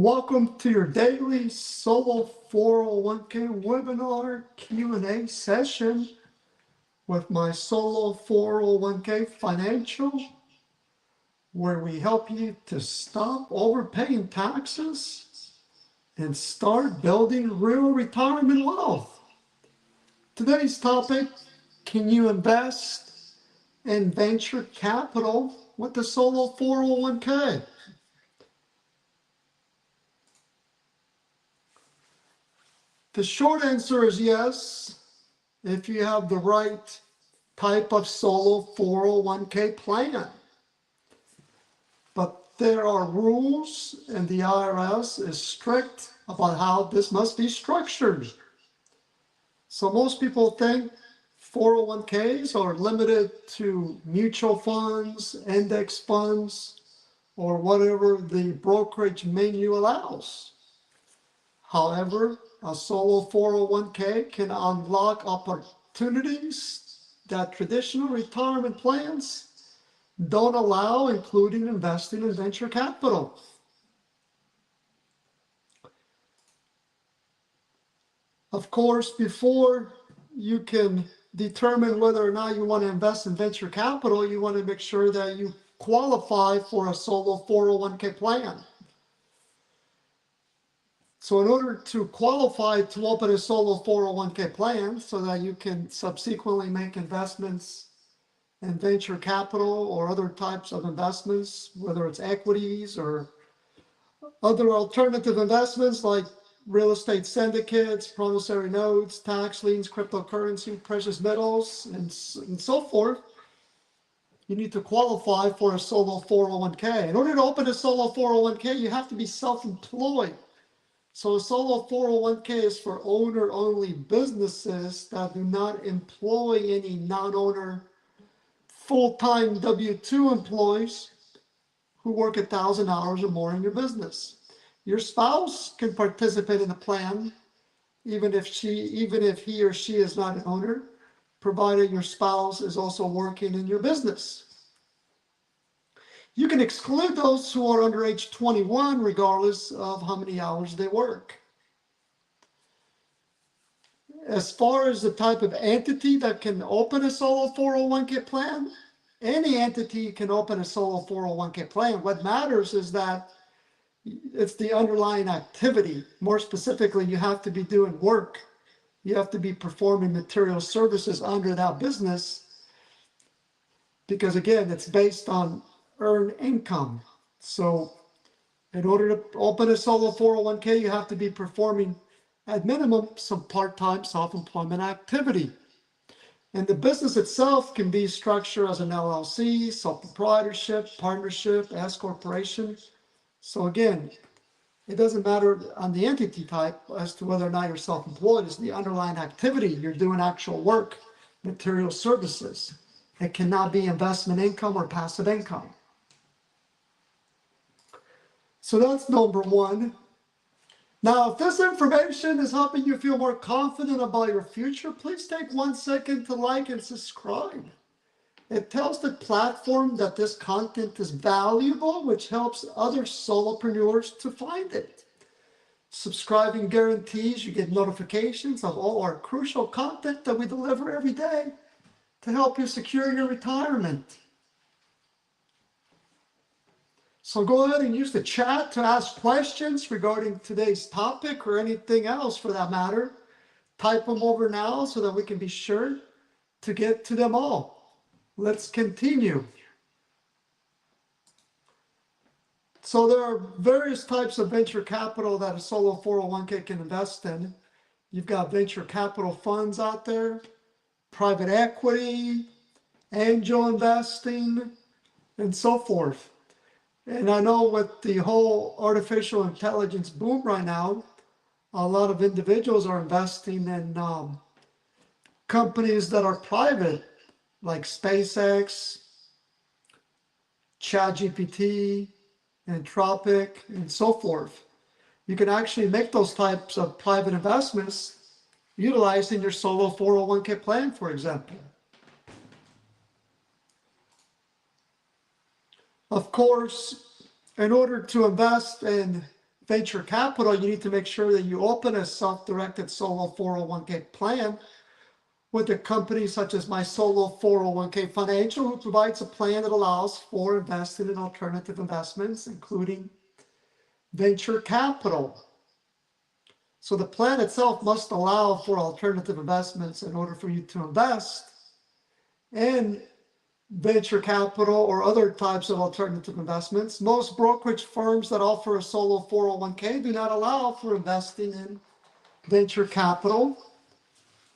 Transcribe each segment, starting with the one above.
Welcome to your daily Solo 401k webinar Q&A session with my Solo 401k Financial, where we help you to stop overpaying taxes and start building real retirement wealth. Today's topic, can you invest in venture capital with the Solo 401k? The short answer is yes, if you have the right type of solo 401k plan. But there are rules, and the IRS is strict about how this must be structured. So most people think 401ks are limited to mutual funds, index funds, or whatever the brokerage menu allows. However, a solo 401k can unlock opportunities that traditional retirement plans don't allow, including investing in venture capital. Of course, before you can determine whether or not you want to invest in venture capital, you want to make sure that you qualify for a solo 401k plan. So in order to qualify to open a solo 401k plan so that you can subsequently make investments in venture capital or other types of investments, whether it's equities or other alternative investments like real estate syndicates, promissory notes, tax liens, cryptocurrency, precious metals, and so forth, you need to qualify for a solo 401k. In order to open a solo 401k, you have to be self-employed. So a solo 401k is for owner-only businesses that do not employ any non-owner full-time W-2 employees who work 1,000 hours or more in your business. Your spouse can participate in the plan, even if he or she is not an owner, provided your spouse is also working in your business. You can exclude those who are under age 21, regardless of how many hours they work. As far as the type of entity that can open a solo 401k plan, any entity can open a solo 401k plan. What matters is that it's the underlying activity. More specifically, you have to be doing work. You have to be performing material services under that business because, again, it's based on earned income. So in order to open a solo 401k, you have to be performing at minimum some part-time self-employment activity. And the business itself can be structured as an LLC, sole proprietorship, partnership, S corporation. So again, it doesn't matter on the entity type as to whether or not you're self-employed. It's the underlying activity. You're doing actual work, material services. It cannot be investment income or passive income. So that's number one. Now, if this information is helping you feel more confident about your future, please take 1 second to like and subscribe. It tells the platform that this content is valuable, which helps other solopreneurs to find it. Subscribing guarantees you get notifications of all our crucial content that we deliver every day to help you secure your retirement. So go ahead and use the chat to ask questions regarding today's topic or anything else for that matter. Type them over now so that we can be sure to get to them all. Let's continue. So there are various types of venture capital that a solo 401k can invest in. You've got venture capital funds out there, private equity, angel investing, and so forth. And I know with the whole artificial intelligence boom right now, a lot of individuals are investing in companies that are private, like SpaceX, ChatGPT, Anthropic, and so forth. You can actually make those types of private investments utilizing your solo 401k plan, for example. Of course, in order to invest in venture capital, you need to make sure that you open a self-directed solo 401k plan with a company such as my solo 401k Financial, who provides a plan that allows for investing in alternative investments, including venture capital. So the plan itself must allow for alternative investments in order for you to invest in venture capital or other types of alternative investments. Most brokerage firms that offer a solo 401k do not allow for investing in venture capital,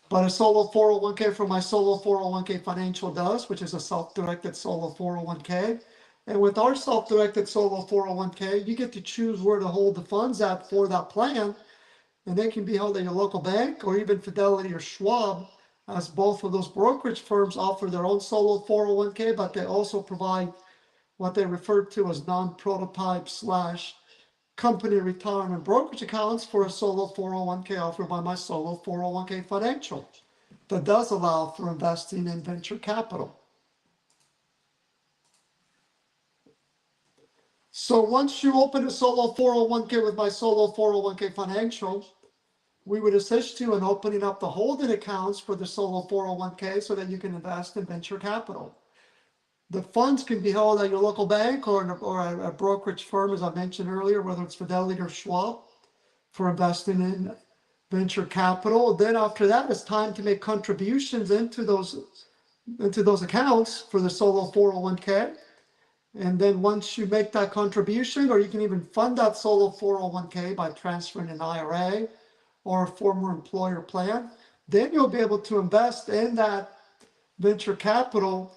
but a solo 401k from my solo 401k Financial does, which is a self-directed solo 401k. And with our self-directed solo 401k, you get to choose where to hold the funds at for that plan. And they can be held at your local bank or even Fidelity or Schwab, as both of those brokerage firms offer their own solo 401k, but they also provide what they refer to as non-prototype / company retirement brokerage accounts for a solo 401k offered by my solo 401k Financial that does allow for investing in venture capital. So once you open a solo 401k with my solo 401k Financial, we would assist you in opening up the holding accounts for the solo 401k so that you can invest in venture capital. The funds can be held at your local bank or a brokerage firm, as I mentioned earlier, whether it's Fidelity or Schwab, for investing in venture capital. Then after that, it's time to make contributions into those accounts for the solo 401k. And then once you make that contribution, or you can even fund that solo 401k by transferring an IRA or a former employer plan, then you'll be able to invest in that venture capital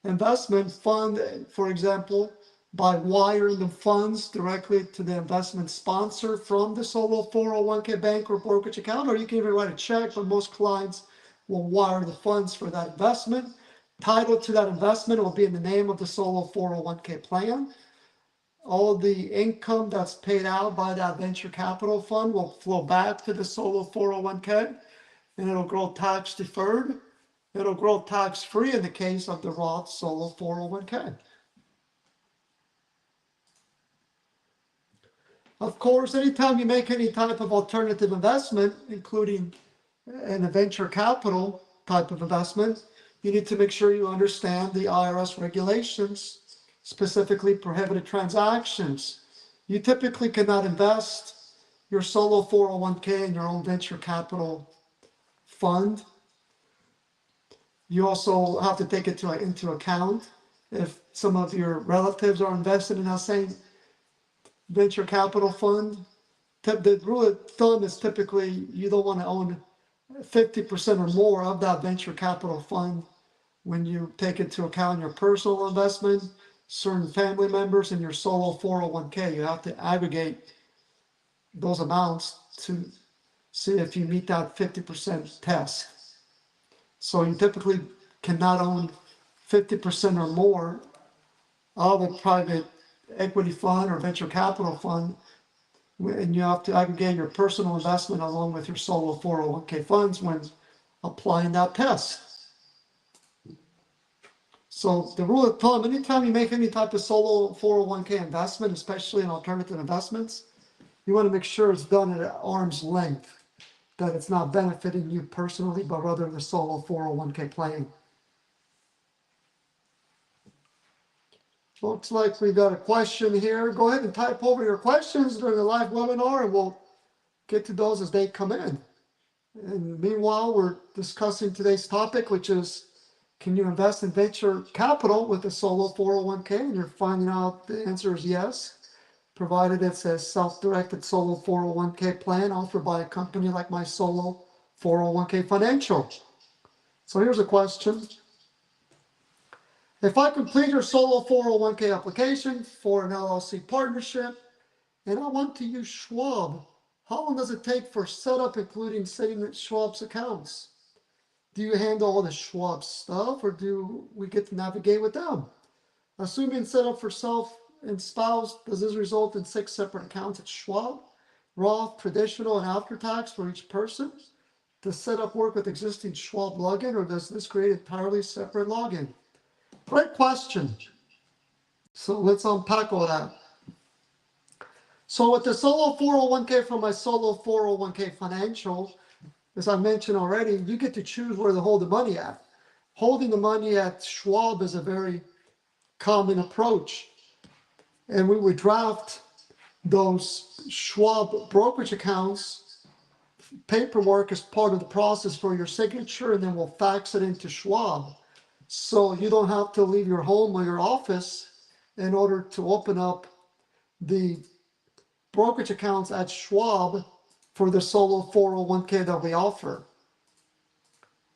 investment fund, for example, by wiring the funds directly to the investment sponsor from the solo 401k bank or brokerage account, or you can even write a check, but most clients will wire the funds for that investment. Title to that investment will be in the name of the solo 401k plan. All the income that's paid out by that venture capital fund will flow back to the solo 401k, and it'll grow tax deferred. It'll grow tax free in the case of the Roth solo 401k. Of course, anytime you make any type of alternative investment, including in a venture capital type of investment, you need to make sure you understand the IRS regulations, specifically prohibited transactions. You typically cannot invest your solo 401k in your own venture capital fund. You also have to take it into account if some of your relatives are invested in that same venture capital fund. The rule of thumb is typically you don't want to own 50% or more of that venture capital fund when you take into account your personal investment, certain family members, and your solo 401k. You have to aggregate those amounts to see if you meet that 50% test. So you typically cannot own 50% or more of a private equity fund or venture capital fund, and you have to aggregate your personal investment along with your solo 401k funds when applying that test. So the rule of thumb, anytime you make any type of solo 401k investment, especially in alternative investments, you want to make sure it's done at arm's length, that it's not benefiting you personally, but rather the solo 401k plan. Looks like we got a question here. Go ahead and type over your questions during the live webinar, and we'll get to those as they come in. And meanwhile, we're discussing today's topic, which is, can you invest in venture capital with a solo 401k? And you're finding out the answer is yes, provided it's a self-directed solo 401k plan offered by a company like my solo 401k Financial. So here's a question. If I complete your solo 401k application for an LLC partnership and I want to use Schwab, how long does it take for setup, including setting up Schwab's accounts? Do you handle all the Schwab stuff, or do we get to navigate with them? Assuming setup for self and spouse, does this result in 6 separate accounts at Schwab, Roth, traditional, and after tax for each person? Does setup work with existing Schwab login, or does this create an entirely separate login? Great question. So let's unpack all that. So with the solo 401k from my solo 401k financial, as I mentioned already, you get to choose where to hold the money at. Holding the money at Schwab is a very common approach. And we would draft those Schwab brokerage accounts. Paperwork is part of the process for your signature, and then we'll fax it into Schwab. So you don't have to leave your home or your office in order to open up the brokerage accounts at Schwab for the solo 401k that we offer.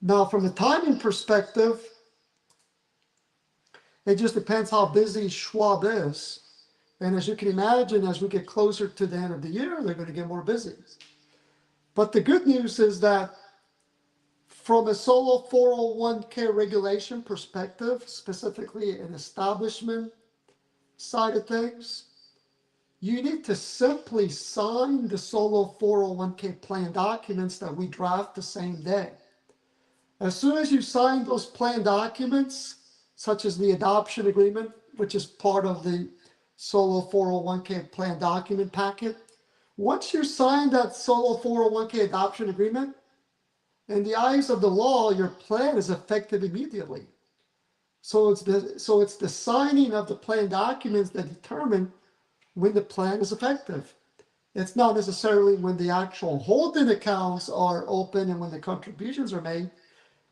Now, from the timing perspective, it just depends how busy Schwab is. And as you can imagine, as we get closer to the end of the year, they're going to get more busy. But the good news is that from a solo 401k regulation perspective, specifically an establishment side of things, you need to simply sign the solo 401k plan documents that we draft the same day. As soon as you sign those plan documents, such as the adoption agreement, which is part of the solo 401k plan document packet, once you sign that solo 401k adoption agreement, in the eyes of the law, your plan is effective immediately. So it's the signing of the plan documents that determine when the plan is effective. It's not necessarily when the actual holding accounts are open and when the contributions are made.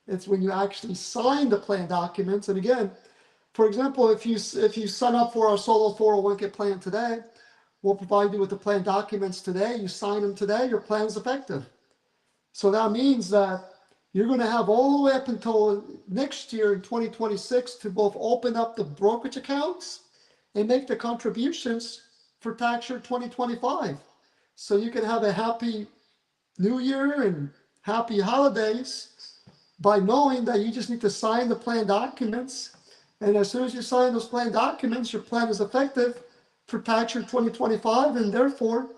It's when you actually sign the plan documents. And again, for example, if you sign up for our solo 401k plan today, we'll provide you with the plan documents today. You sign them today, your plan is effective. So that means that you're going to have all the way up until next year in 2026 to both open up the brokerage accounts and make the contributions for tax year 2025. So you can have a happy new year and happy holidays by knowing that you just need to sign the plan documents. And as soon as you sign those plan documents, your plan is effective for tax year 2025. And therefore,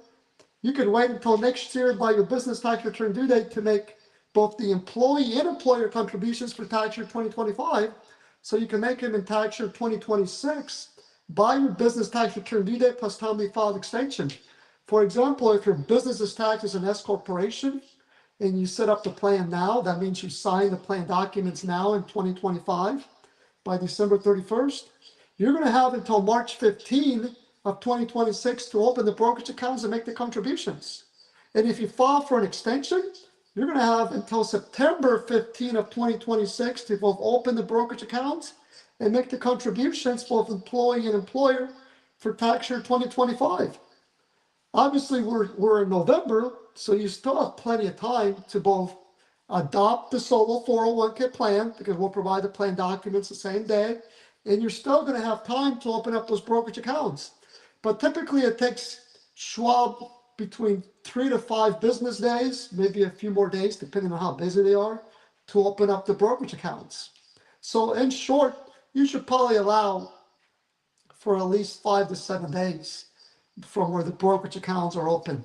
you can wait until next year by your business tax return due date to make both the employee and employer contributions for tax year 2025. So you can make them in tax year 2026 by your business tax return due date plus timely filed extension. For example, if your business is taxed as an S corporation and you set up the plan now, that means you sign the plan documents now in 2025 by December 31st. You're going to have until March 15 of 2026 to open the brokerage accounts and make the contributions. And if you file for an extension, you're going to have until September 15 of 2026 to both open the brokerage accounts and make the contributions, both employee and employer, for tax year 2025. Obviously, we're in November, so you still have plenty of time to both adopt the solo 401k plan, because we'll provide the plan documents the same day, and you're still going to have time to open up those brokerage accounts. But typically, it takes Schwab between 3 to 5 business days, maybe a few more days, depending on how busy they are, to open up the brokerage accounts. So in short, you should probably allow for at least 5 to 7 days from where the brokerage accounts are open.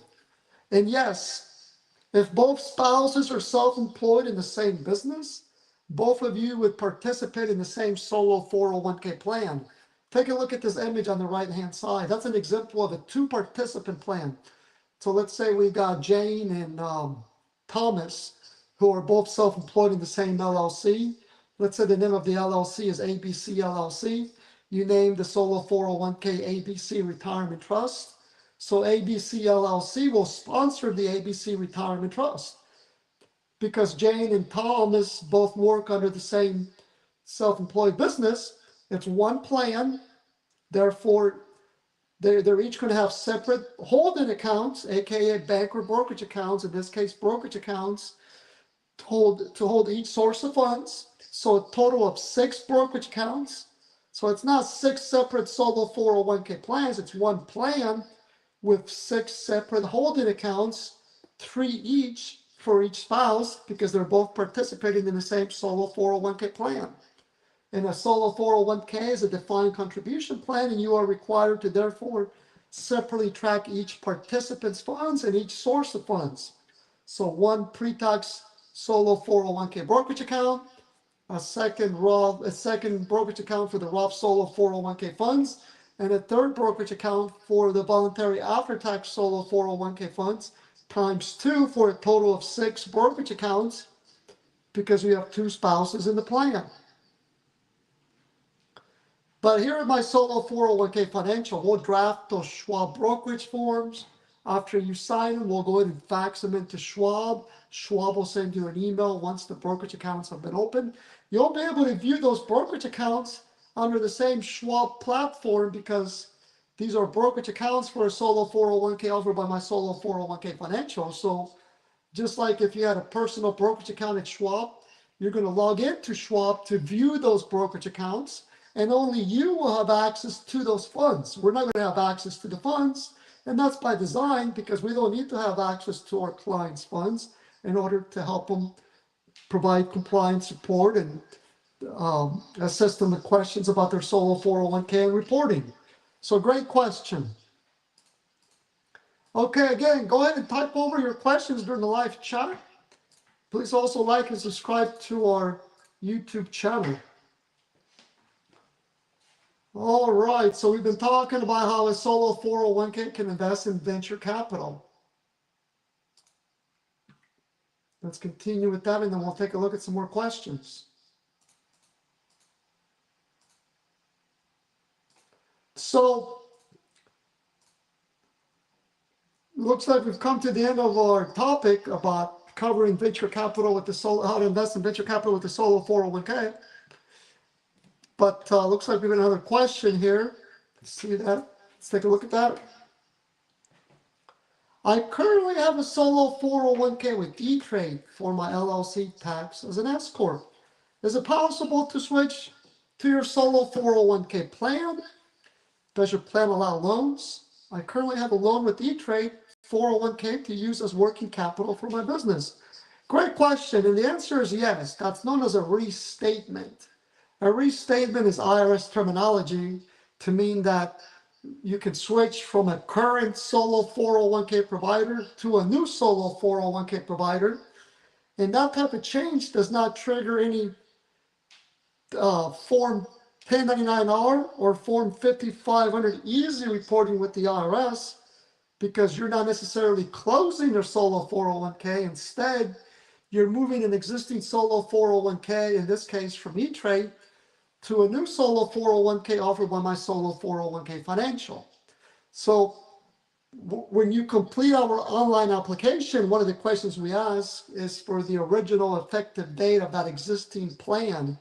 And yes, if both spouses are self-employed in the same business, both of you would participate in the same solo 401k plan. Take a look at this image on the right-hand side. That's an example of a 2-participant plan. So let's say we got Jane and Thomas, who are both self-employed in the same LLC. Let's say the name of the LLC is ABC LLC. You name the solo 401k ABC Retirement Trust. So ABC LLC will sponsor the ABC Retirement Trust. Because Jane and Thomas both work under the same self-employed business, it's one plan. Therefore, they're each going to have separate holding accounts, aka bank or brokerage accounts, in this case brokerage accounts, to hold each source of funds. So a total of 6 brokerage accounts. So it's not 6 separate solo 401k plans, it's one plan with 6 separate holding accounts, 3 each for each spouse, because they're both participating in the same solo 401k plan. And a solo 401k is a defined contribution plan, and you are required to therefore separately track each participant's funds and each source of funds. So one pre-tax solo 401k brokerage account, a second brokerage account for the Roth solo 401k funds, and a third brokerage account for the voluntary after-tax solo 401k funds, times 2 for a total of 6 brokerage accounts because we have 2 spouses in the plan. But here are my solo 401k financial. We'll draft those Schwab brokerage forms. After you sign them, we'll go ahead and fax them into Schwab. Schwab will send you an email once the brokerage accounts have been opened. You'll be able to view those brokerage accounts under the same Schwab platform because these are brokerage accounts for a solo 401k offered by my solo 401k financial. So just like if you had a personal brokerage account at Schwab, you're going to log into Schwab to view those brokerage accounts, and only you will have access to those funds. We're not going to have access to the funds, and that's by design because we don't need to have access to our clients' funds in order to help them provide compliance support and assist them with questions about their solo 401k and reporting. So great question. Okay, again, go ahead and type over your questions during the live chat. Please also like and subscribe to our YouTube channel. All right, so we've been talking about how a solo 401k can invest in venture capital. Let's continue with that, and then we'll take a look at some more questions. So, looks like we've come to the end of our topic about covering venture capital with the solo, how to invest in venture capital with the solo 401k. But looks like we have another question here. Let's see that. Let's take a look at that. I currently have a solo 401k with E-Trade for my LLC tax as an S Corp. Is it possible to switch to your solo 401k plan? Does your plan allow loans? I currently have a loan with E-Trade 401k to use as working capital for my business. Great question, and the answer is yes. That's known as a restatement. A restatement is IRS terminology to mean that you can switch from a current solo 401k provider to a new solo 401k provider. And that type of change does not trigger any Form 1099-R or Form 5500 easy reporting with the IRS because you're not necessarily closing your solo 401k. Instead, you're moving an existing solo 401k, in this case from E-Trade, to a new solo 401k offered by my solo 401k financial. So when you complete our online application, one of the questions we ask is for the original effective date of that existing plan.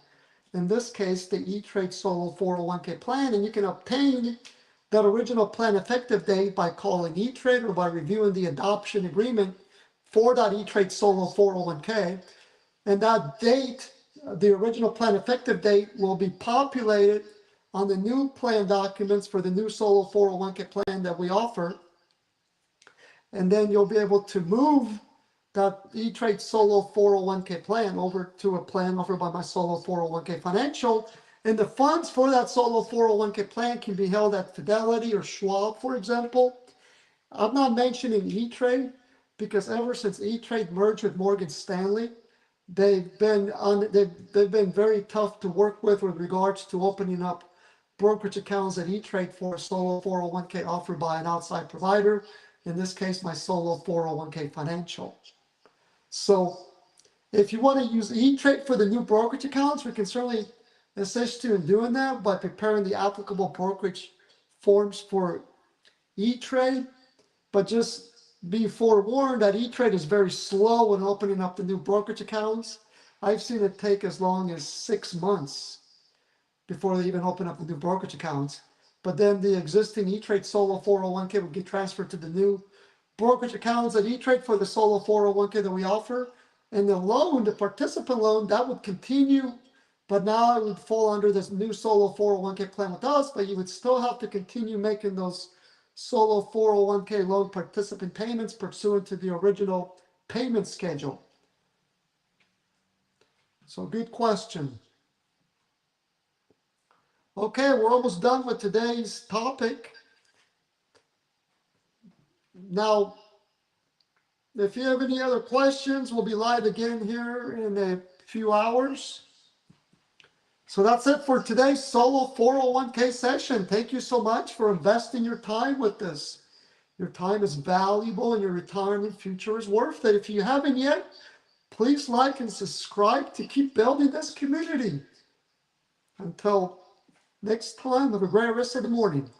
In this case, the E-Trade solo 401k plan, and you can obtain that original plan effective date by calling E-Trade or by reviewing the adoption agreement for that E-Trade solo 401k. And that date, the original plan effective date, will be populated on the new plan documents for the new solo 401k plan that we offer. And then you'll be able to move that E-Trade solo 401k plan over to a plan offered by my solo 401k financial. And the funds for that solo 401k plan can be held at Fidelity or Schwab, for example. I'm not mentioning E-Trade because ever since E-Trade merged with Morgan Stanley, they've been very tough to work with regards to opening up brokerage accounts at E-Trade for a solo 401k offered by an outside provider. In this case, my solo 401k financial. So if you want to use E-Trade for the new brokerage accounts, we can certainly assist you in doing that by preparing the applicable brokerage forms for E-Trade. But just be forewarned that E-Trade is very slow in opening up the new brokerage accounts. I've seen it take as long as 6 months before they even open up the new brokerage accounts. But then the existing E-Trade solo 401k will get transferred to the new brokerage accounts at E-Trade for the solo 401k that we offer. And the loan, the participant loan, that would continue, but now it would fall under this new solo 401k plan with us, but you would still have to continue making those solo 401k loan participant payments pursuant to the original payment schedule. So good question. Okay, we're almost done with today's topic. Now, if you have any other questions, we'll be live again here in a few hours. So that's it for today's solo 401k session. Thank you so much for investing your time with this. Your time is valuable and your retirement future is worth it. If you haven't yet, please like and subscribe to keep building this community. Until next time, have a great rest of the morning.